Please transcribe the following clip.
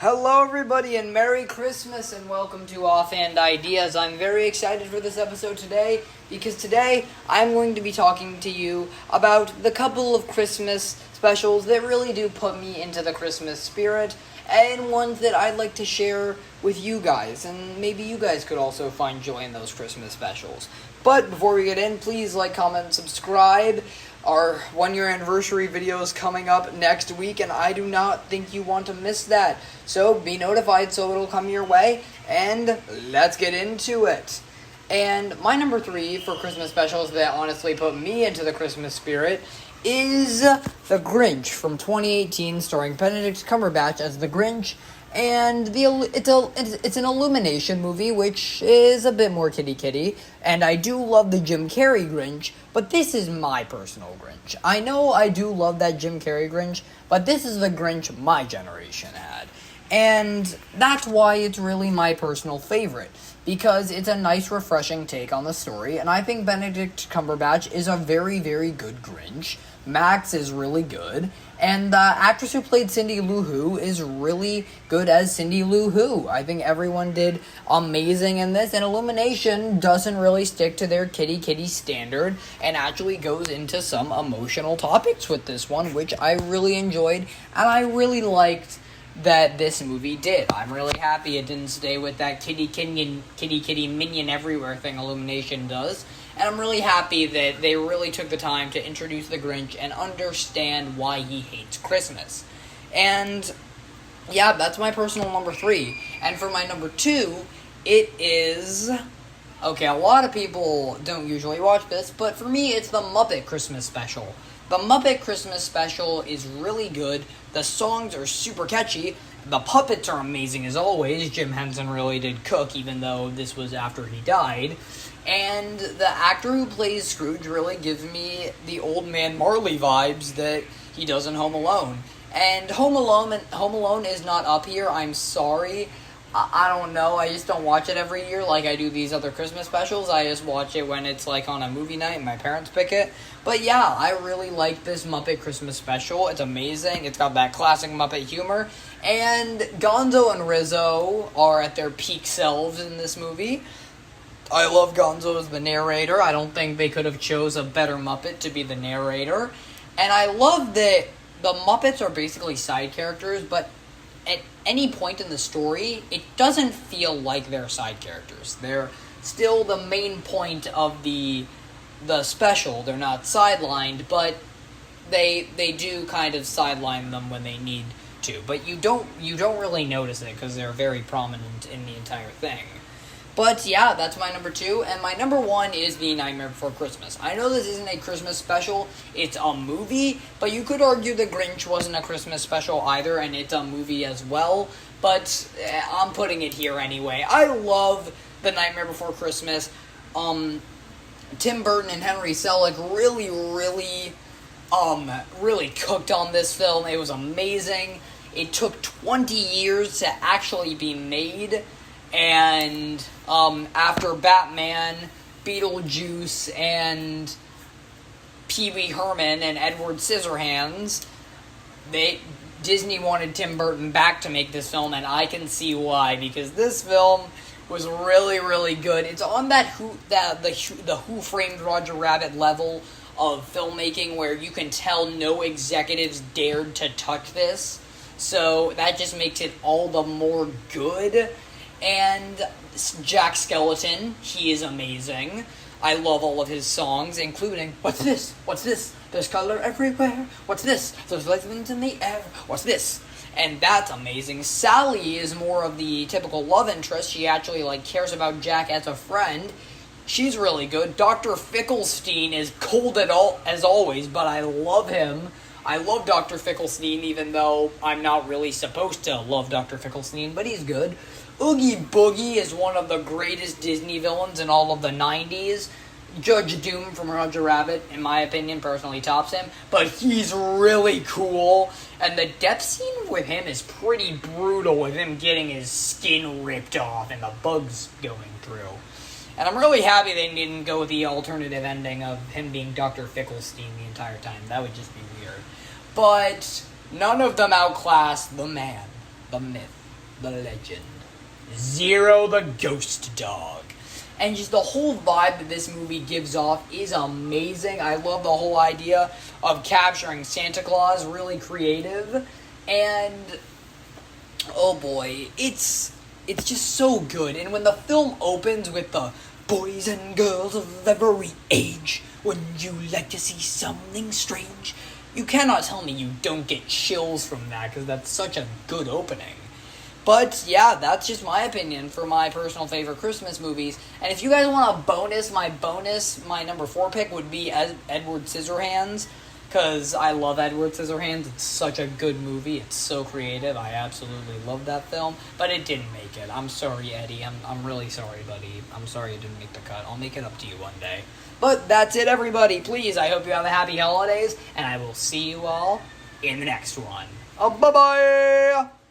Hello everybody and Merry Christmas and welcome to Offhand Ideas. I'm very excited for this episode today because today I'm going to be talking to you about the couple of Christmas specials that really do put me into the Christmas spirit and ones that I'd like to share with you guys, and maybe you guys could also find joy in those Christmas specials. But before we get in, please like, comment, and subscribe. Our 1-year anniversary video is coming up next week, and I do not think you want to miss that. So be notified so it'll come your way, and let's get into it. And my number 3 for Christmas specials that honestly put me into the Christmas spirit is The Grinch from 2018, starring Benedict Cumberbatch as the Grinch. And it's an Illumination movie, which is a bit more kitty, and I do love the Jim Carrey Grinch, but this is my personal Grinch. I know I do love that Jim Carrey Grinch, but this is the Grinch my generation had. And that's why it's really my personal favorite, because it's a nice, refreshing take on the story, and I think Benedict Cumberbatch is a very, very good Grinch. Max is really good, and the actress who played Cindy Lou Who is really good as Cindy Lou Who. I think everyone did amazing in this, and Illumination doesn't really stick to their kitty standard and actually goes into some emotional topics with this one, which I really enjoyed, and I really liked that this movie did. I'm really happy it didn't stay with that kitty minion everywhere thing Illumination does. And I'm really happy that they really took the time to introduce the Grinch and understand why he hates Christmas. And yeah, that's my personal number 3. And for my number 2, it is... Okay, a lot of people don't usually watch this, but for me, it's the Muppet Christmas Special. The Muppet Christmas Special is really good. The songs are super catchy. The puppets are amazing as always. Jim Henson really did cook, even though this was after he died. And the actor who plays Scrooge really gives me the old man Marley vibes that he does in Home Alone. And Home Alone is not up here. I'm sorry. I don't know. I just don't watch it every year like I do these other Christmas specials. I just watch it when it's like on a movie night and my parents pick it. But yeah, I really like this Muppet Christmas Special. It's amazing. It's got that classic Muppet humor. And Gonzo and Rizzo are at their peak selves in this movie. I love Gonzo as the narrator. I don't think they could have chose a better Muppet to be the narrator. And I love that the Muppets are basically side characters, but at any point in the story, it doesn't feel like they're side characters. They're still the main point of the special. They're not sidelined, but they do kind of sideline them when they need to. But you don't really notice it because they're very prominent in the entire thing. But yeah, that's my number 2, and my number 1 is The Nightmare Before Christmas. I know this isn't a Christmas special, it's a movie, but you could argue The Grinch wasn't a Christmas special either, and it's a movie as well, but I'm putting it here anyway. I love The Nightmare Before Christmas. Tim Burton and Henry Selick really cooked on this film. It was amazing. It took 20 years to actually be made. And after Batman, Beetlejuice, and Pee Wee Herman and Edward Scissorhands, Disney wanted Tim Burton back to make this film, and I can see why, because this film was really, really good. It's on the Who Framed Roger Rabbit level of filmmaking, where you can tell no executives dared to touch this, so that just makes it all the more good. And Jack Skellington, he is amazing. I love all of his songs, including, what's this? What's this? There's color everywhere. What's this? There's lightning in the air. What's this? And that's amazing. Sally is more of the typical love interest. She actually, cares about Jack as a friend. She's really good. Dr. Fickelstein is cold as always, but I love him. I love Dr. Fickelstein, even though I'm not really supposed to love Dr. Fickelstein, but he's good. Oogie Boogie is one of the greatest Disney villains in all of the 90s. Judge Doom from Roger Rabbit, in my opinion, personally tops him, but he's really cool. And the death scene with him is pretty brutal, with him getting his skin ripped off and the bugs going through. And I'm really happy they didn't go with the alternative ending of him being Dr. Fickelstein the entire time. That would just be weird. But none of them outclass the man, the myth, the legend. Zero the ghost dog. And just the whole vibe that this movie gives off is amazing. I love the whole idea of capturing Santa Claus, really creative. And, oh boy, it's just so good. And when the film opens with the boys and girls of every age, wouldn't you like to see something strange? You cannot tell me you don't get chills from that, because that's such a good opening. But, yeah, that's just my opinion for my personal favorite Christmas movies. And if you guys want a bonus, my number 4 pick would be Edward Scissorhands. Because I love Edward Scissorhands. It's such a good movie. It's so creative. I absolutely love that film. But it didn't make it. I'm sorry, Eddie. I'm really sorry, buddy. I'm sorry it didn't make the cut. I'll make it up to you one day. But that's it, everybody. Please, I hope you have a happy holidays. And I will see you all in the next one. Bye-bye!